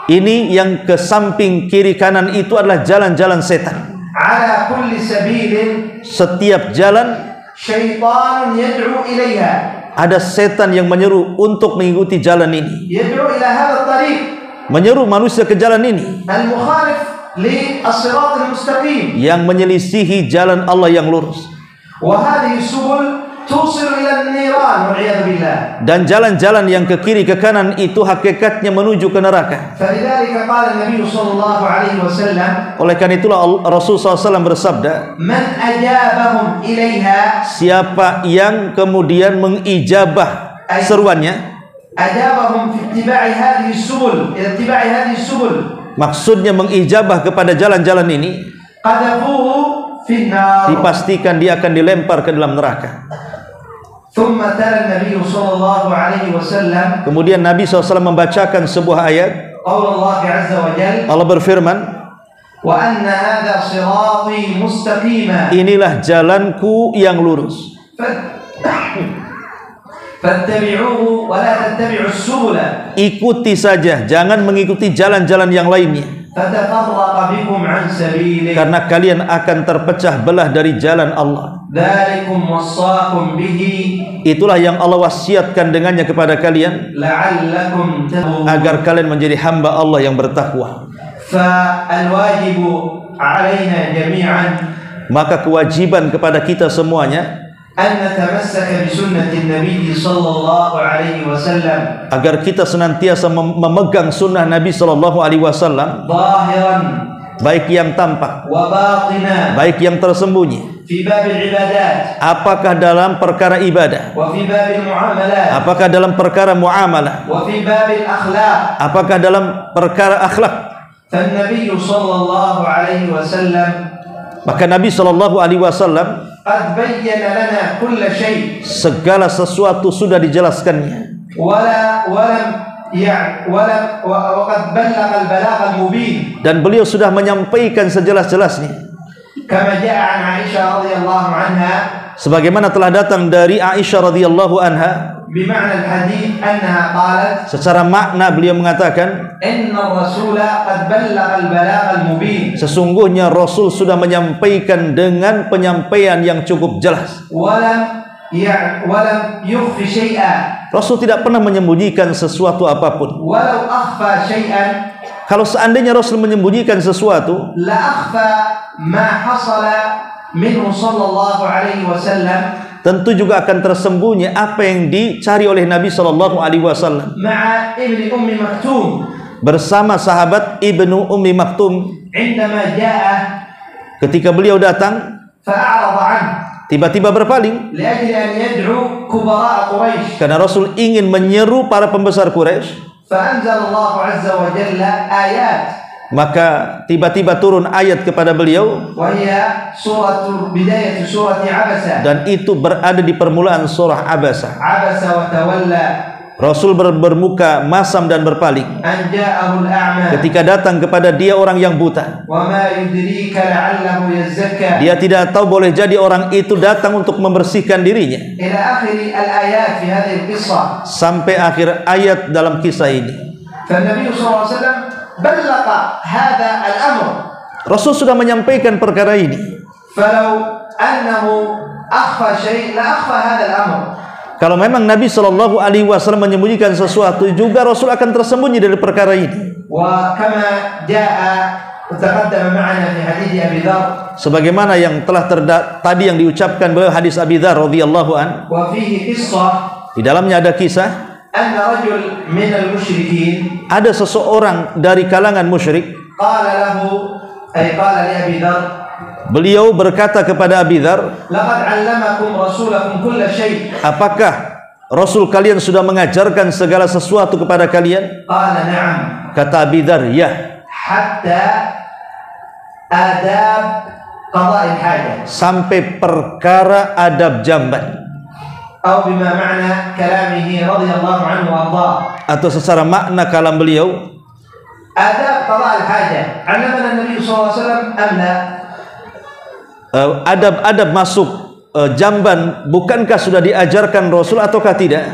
Ini yang ke samping kiri kanan itu adalah jalan-jalan setan. على كل سبيل Setiap jalan شيطان يدعو إليها. ada setan yang menyeru untuk mengikuti jalan ini, يدعو إلى هذا الطريق. menyeru manusia ke jalan ini, المخالف للصراط المستقيم. yang menyelisihi jalan Allah yang lurus. وهذه السبل توصل إلى النيران والعياذ بالله. Dan jalan-jalan yang ke kiri ke kanan itu hakikatnya menuju ke neraka. فلذلك قال النبي صلى الله عليه وسلم Oleh karena itulah Rasulullah SAW bersabda, من أجابهم إليها, siapa yang kemudian mengijabah seruannya, أجابهم في اتباع هذه السبل، إلى اتباع هذه السبل، maksudnya mengijabah kepada jalan-jalan ini, قذفوه في النار. dipastikan dia akan dilempar ke dalam neraka. ثم تلا النبي صلى الله عليه وسلم Kemudian Nabi SAW membacakan sebuah ayat. قول الله عز وجل Allah berfirman, وأن هذا صراطي مستقيما inilah jalanku yang lurus, فاتبعوه ولا تتبعوا السبل ikuti saja, jangan mengikuti jalan-jalan yang lainnya, فتفرق بكم عن سبيله karena kalian akan terpecah belah dari jalan Allah. ذلكم وصاكم به Itulah yang Allah wasiatkan dengannya kepada kalian, لعلكم تتقون. agar kalian menjadi hamba Allah yang bertakwa. فالواجب علينا جميعا Maka kewajiban kepada kita semuanya أن نتمسك بسنة النبي صلى الله عليه وسلم agar kita senantiasa memegang sunnah Nabi Sallallahu Alaihi Wasallam, ظاهرا baik yang tampak, وباطنا baik yang tersembunyi. في باب العبادات Apakah dalam perkara ibadah, وفي باب المعاملات apakah dalam perkara muamalah, وفي باب الأخلاق. apakah dalam perkara akhlak. فالنبي صلى الله عليه وسلم Maka Nabi Sallallahu Alaihi Wasallam قد بين لنا كل شيء segala sesuatu sudah dijelaskannya, وقد بلغ البلاغ المبين dan beliau sudah menyampaikan sejelas-jelasnya. كما جاء عن عائشة رضي الله عنها Sebagaimana telah datang dari Aisyah radhiyallahu anha, بمعنى الحديث أنها قالت secara makna beliau mengatakan, إن الرسول قد بلغ البلاغ المبين sesungguhnya Rasul sudah menyampaikan dengan penyampaian yang cukup jelas. ولم يخفي شيئا Rasul tidak pernah menyembunyikan sesuatu apapun. ولو أخفى شيئا Kalau seandainya Rasul menyembunyikan sesuatu, لأخفى ما حصل منه صلى الله عليه وسلم tentu juga akan tersembunyi apa yang dicari oleh Nabi Sallallahu Alaihi Wasallam مع ابن أم مكتوم bersama sahabat Ibnu Ummi Maktum. عندما جاء Ketika beliau datang, فأعرض عنه tiba-tiba berpaling لأجل أن يدعو كبراء قريش. karena Rasul ingin menyeru para pembesar Quraisy. فأنزل الله عز وجل آيات Maka tiba-tiba turun ayat kepada beliau, وهي بداية سورة عبسة. dan itu berada di permulaan surah Abasa. عبس وتولى Rasul bermuka masam dan berpaling أن جاءه الأعمى ketika datang kepada dia orang yang buta. وما يدريك لعله يزكى Dia tidak tahu, boleh jadi orang itu datang untuk membersihkan dirinya. إلى آخر الآيات في هذه القصة. Sampai akhir ayat dalam kisah ini. فالنبي صلى الله عليه وسلم بلغ هذا الأمر. Rasul sudah menyampaikan perkara ini. فلو أنه أخفى شيء لأخفى هذا الأمر. Kalau memang Nabi Shallallahu Alaihi Wasallam menyembunyikan sesuatu, juga Rasul akan tersembunyi dari perkara ini. وكما جاء تقدم معنا في حديث أبي ذر, sebagaimana yang telah tadi yang diucapkan beliau hadis Abi Dzar radhiyallahu an. وفيه قصة Di dalamnya ada kisah, أن رجل من المشركين ada seseorang dari kalangan musyrik. قال له أي قال لأبي ذر, Beliau berkata kepada Abi Dzar, لقد علمكم رسولكم كل شيء. apakah Rasul kalian sudah mengajarkan segala sesuatu kepada kalian? قال نعم. Kata Abi Dzar, ya. حتى آداب قضاء الحاجة, sampai perkara adab jamban. أو بما معنى كلامه رضي الله عنه وأرضاه, Atau secara makna kalam beliau, آداب قضاء الحاجة علمنا النبي صلى الله عليه وسلم أم لا؟ adab-adab masuk jamban, bukankah sudah diajarkan Rasul ataukah tidak?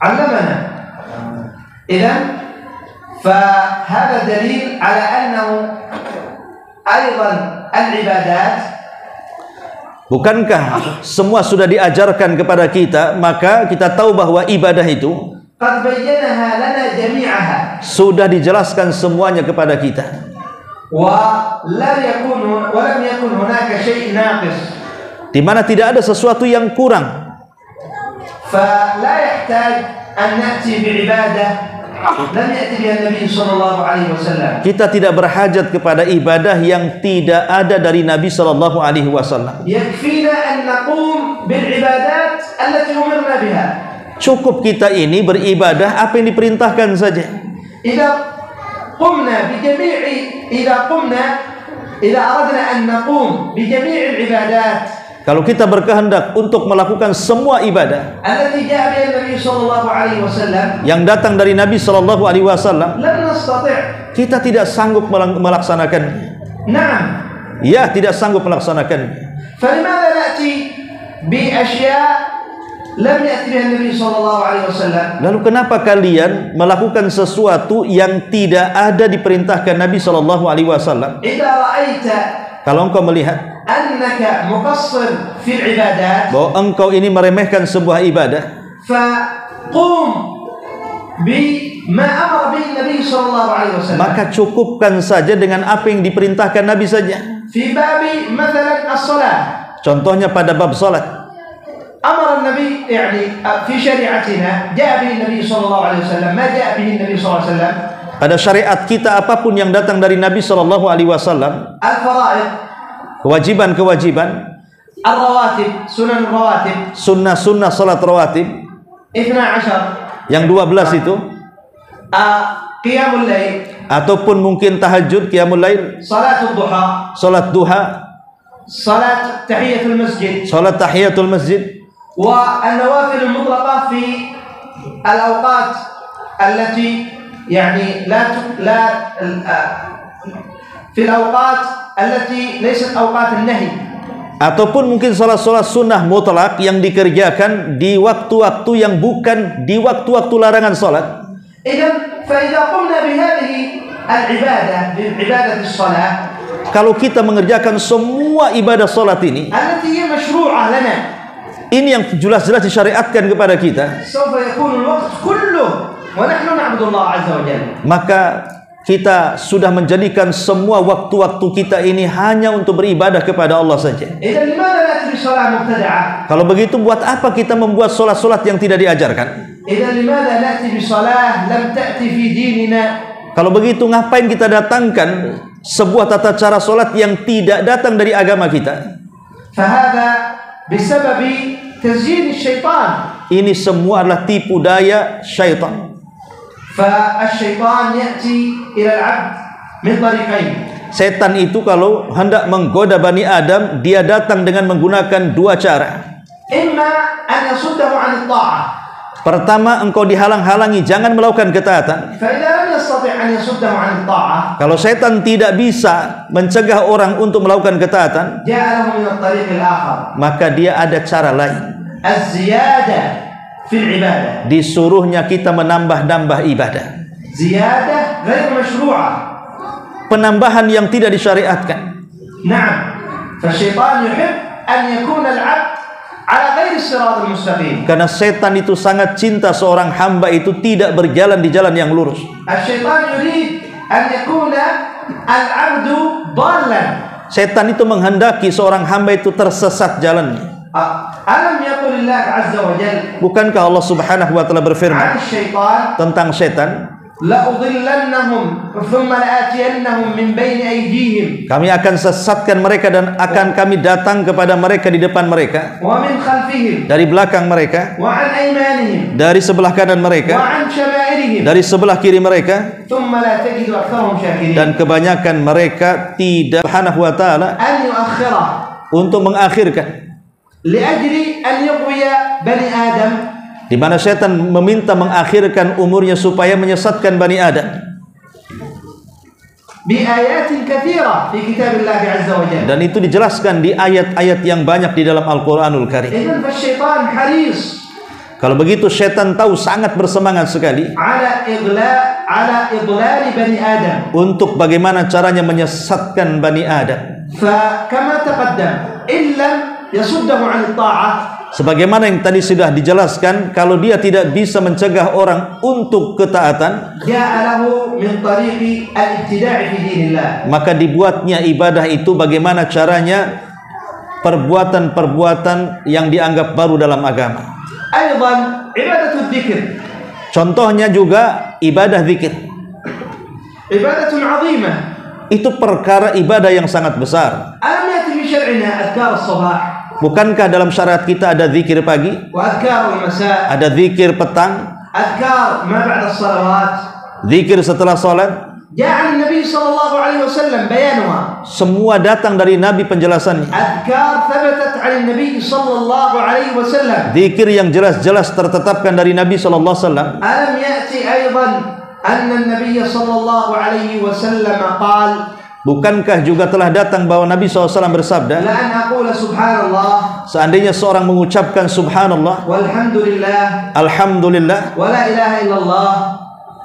علمنا. إذن فهذا دليل على أنه أيضا العبادات, bukankah semua sudah diajarkan kepada kita, maka kita tahu bahwa ibadah itu قد بينها لنا جميعها, sudah dijelaskan semuanya kepada kita. ولم يكن هناك شيء ناقص, Di mana tidak ada sesuatu yang kurang. فلا يحتاج أن نأتي بعبادة لم يأتي بها النبي صلى الله عليه وسلم. Kita tidak berhajat kepada ibadah yang tidak ada dari Nabi Shallallahu Alaihi Wasallam. يكفينا أن نقوم بالعبادات التي أمرنا بها. Cukup kita ini beribadah apa yang diperintahkan saja. إذا أردنا أن نقوم بجميع العبادات Kalau kita berkehendak untuk melakukan semua ibadah التي جاء بها النبي صلى الله عليه وسلم yang datang dari Nabi Shallallahu Alaihi Wasallam, لن نستطيع. kita tidak sanggup melaksanakannya. نعم. Ya, tidak sanggup melaksanakannya. فلماذا نأتي بأشياء لم يأتي بها النبي صلى الله عليه وسلم؟ Lalu kenapa kalian melakukan sesuatu yang tidak ada diperintahkan Nabi Shallallahu Alaihi Wasallam? إذا رأيت Kalau engkau melihat أنك مقصر في العبادات, bahwa engkau ini meremehkan sebuah ibadah, فقوم بما أمر به النبي صلى الله عليه وسلم. maka cukupkan saja dengan apa yang diperintahkan Nabi saja. في باب مثلا الصلاة, Contohnya pada bab salat, أمر النبي يعني في شريعتنا جاء به النبي صلى الله عليه وسلم ما جاء به النبي صلى الله عليه وسلم. pada syariat kita apapun yang datang dari Nabi Shallallahu Alaihi Wasallam, الفرائض, kewajiban-kewajiban, الرواتب, سنن الرواتب, sunnah-sunnah salat rawatib, 12, yang 12 itu, قيام الليل, ataupun mungkin tahajud, qiyamul lail, صلاة الضحى, salat duha, صلاة تحية المسجد, salat tahiyatul masjid, والنوافل المطلقة في الأوقات التي يعني في الأوقات التي ليست أوقات النهي, ataupun mungkin salat-salat sunnah mutlak yang dikerjakan di waktu-waktu yang bukan di waktu-waktu larangan salat. إذن فإذا قمنا بهذه العبادة بعبادة الصلاة, Kalau kita mengerjakan semua ibadah salat ini, التي هي مشروعة لنا, ini yang jelas-jelas disyariatkan kepada kita, سوف يكون الوقت كله ونحن نعبد الله عز وجل. maka kita sudah menjadikan semua waktu-waktu kita ini hanya untuk beribadah kepada Allah saja. إذن لماذا نأتي بصلاة مبتدعة؟ Kalau begitu, buat apa kita membuat solat-solat yang tidak diajarkan? إذن لماذا نأتي بصلاة لم تأتي في ديننا؟ Kalau begitu, ngapain kita datangkan sebuah tata cara solat yang tidak datang dari agama kita? فهذا بسبب تزيين الشيطان. Ini semua adalah tipu daya syaitan. فالشيطان يأتي إلى العبد من طريقين. Setan itu kalau hendak menggoda Bani Adam, dia datang dengan menggunakan dua cara. إما أن يصده عن الطاعة. Pertama, engkau dihalang-halangi jangan melakukan ketaatan. فإذا لم يستطع أن يصده عن الطاعة, Kalau setan tidak bisa mencegah orang untuk melakukan ketaatan, جاء له من الطريق الآخر maka dia ada cara lain. الزيادة في العبادة. Disuruhnya kita menambah-nambah ibadah. زيادة غير مشروعة. Penambahan yang tidak disyariatkan. نعم. فالشيطان يحب أن يكون العبد على غير الصراط المستقيم. Karena setan itu sangat cinta seorang hamba itu tidak berjalan di jalan yang lurus. الشيطان يريد أن يكون العبد ضالا. Setan itu menghendaki seorang hamba itu tersesat jalannya. ألم يقل الله عز وجل Bukankah Allah Subhanahu wa taala berfirman عن الشيطان tentang setan, لأضلنهم ثم لآتينهم من بين أيديهم kami akan sesatkan mereka dan akan kami datang kepada mereka di depan mereka, ومن خلفهم dari belakang mereka, وعن أيمانهم dari sebelah kanan mereka, وعن شمائلهم dari sebelah kiri mereka, ثم لا تجد أكثرهم شاكرين. dan kebanyakan mereka tidak Subhanahu wa taala أن يؤخره untuk mengakhirkan, لأجل أن يغوي بني آدم di mana setan meminta mengakhirkan umurnya supaya menyesatkan Bani Adam. بآيات كثيرة في كتاب الله عز وجل. Dan itu dijelaskan di ayat-ayat yang banyak di dalam Al-Qur'anul Karim. إذن فالشيطان حريص Kalau begitu setan tahu sangat bersemangat sekali على إضلال بني آدم. untuk bagaimana caranya menyesatkan Bani Adam. فكما تقدم إن لم يصده عن الطاعة Sebagaimana yang tadi sudah dijelaskan, kalau dia tidak bisa mencegah orang untuk ketaatan, جاء له من طريق الابتداع في دين الله. maka dibuatnya ibadah itu bagaimana caranya perbuatan-perbuatan yang dianggap baru dalam agama. أيضا عبادة الذكر Contohnya juga ibadah zikir. عبادة عظيمة. Itu perkara ibadah yang sangat besar. ألم يأتي في شرعنا أذكار الصباح Bukankah dalam syariat kita ada zikir pagi, وأذكار المساء, ada zikir petang, أذكار ما بعد الصلوات؟ zikir setelah sholat? جاء عن النبي صلى الله عليه وسلم بيانها. Semua datang dari Nabi penjelasannya. أذكار ثبتت عن النبي صلى الله عليه وسلم. Zikir yang jelas-jelas tertetapkan dari Nabi sallallahu alaihi wasallam. ألم يأتي أيضا أن النبي صلى الله عليه وسلم قال Bukankah juga telah datang bahwa Nabi SAW bersabda, لأن أقول سبحان الله seandainya seorang mengucapkan subhanallah, والحمد لله alhamdulillah, ولا إله إلا الله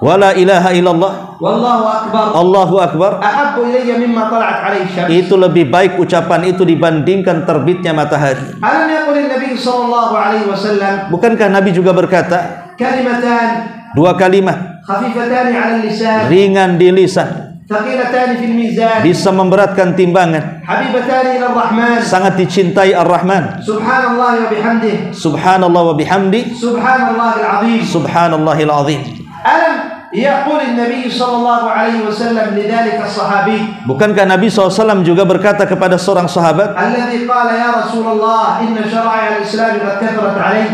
wala ilaha illallah, والله أكبر Allahu akbar, أحب إلي مما طلعت عليه الشمس. itu lebih baik ucapan itu dibandingkan terbitnya matahari. ألم يقل النبي صلى الله عليه وسلم Bukankah Nabi juga berkata, كلمتان dua kalimat خفيفتان على اللسان ringan di lisan, ثقيلتان في الميزان bisa memberatkan timbangan, حبيبتان إلى الرحمن sangat dicintai Ar-Rahman. سبحان الله وبحمده Subhanallah wa bihamdi, سبحان الله العظيم. subhanallahil azim. ألم يقول النبي صلى الله عليه وسلم لذلك الصحابي Bukankah Nabi SAW juga berkata kepada seorang sahabat الذي قال يا رسول الله إن شرائع الإسلام قد كثرت علي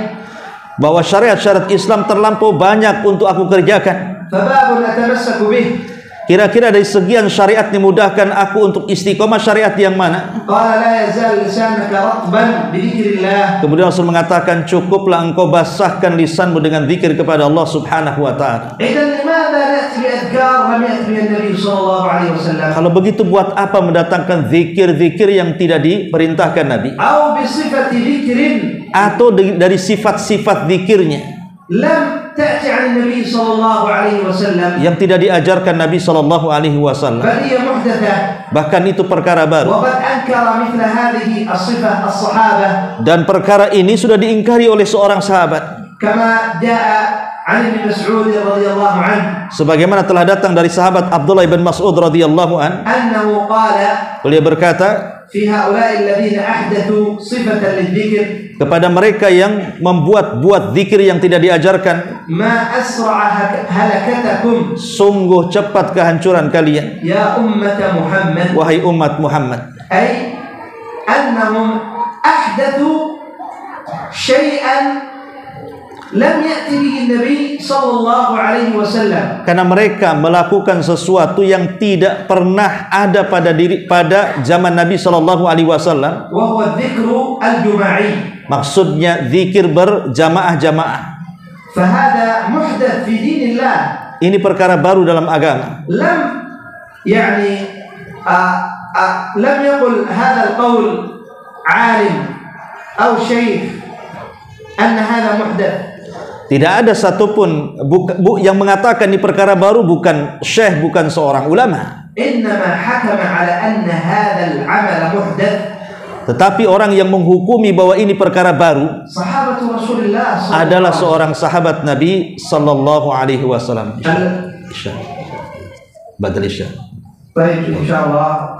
bahwa syariat-syariat Islam terlampau banyak untuk aku kerjakan. فباب أتمسك به. Kira-kira dari sekian syariat dimudahkan aku untuk istiqomah syariat yang mana? قال لا يزال لسانك رطبا بذكر الله. Kemudian Rasul mengatakan, cukuplah engkau basahkan lisanmu dengan zikir kepada Allah Subhanahu wa taala. إذن لماذا نأتي بأذكار لم يأتي بها النبي صلى الله عليه وسلم؟ Kalau begitu buat apa mendatangkan zikir-zikir yang tidak diperintahkan Nabi? أو بصفة ذكر Atau dari sifat-sifat zikirnya لم تأتي عن النبي صلى الله عليه وسلم yang tidak diajarkan Nabi sallallahu alaihi wasallam. بل هي محدثة. Bahkan itu perkara baru. وقد أنكر مثل هذه الصفة الصحابة Dan perkara ini sudah diingkari oleh seorang sahabat. كما جاء عن ابن مسعود رضي الله عنه Sebagaimana telah datang dari sahabat Abdullah bin Mas'ud radhiyallahu an, أنه قال beliau berkata, في هؤلاء الذين أحدثوا صفة للذكر kepada mereka yang membuat zikir yang tidak diajarkan, ما أسرع هلكتكم sungguh cepat kehancuran kalian, يا أمة محمد. wahai umat Muhammad. أي أنهم أحدثوا شيئا لم يأتي به النبي صلى الله عليه وسلم. Karena mereka melakukan sesuatu yang tidak pernah ada pada zaman Nabi sallallahu alaihi wasallam. وهو الذكر الجماعي. Maksudnya zikir berjamaah-jamaah. فهذا محدث في دين الله. Ini perkara baru dalam agama. لم يعني لم يقل هذا القول عالم أو شيخ أن هذا محدث. Tidak ada satupun yang mengatakan ini perkara baru, bukan syekh, bukan seorang ulama. إنما حكم على أن هذا العمل محدث. Tetapi orang yang menghukumi bahwa ini perkara baru sahabat Rasulullah adalah seorang sahabat Nabi sallallahu alaihi wasallam. Badal Isya. Baik, insyaallah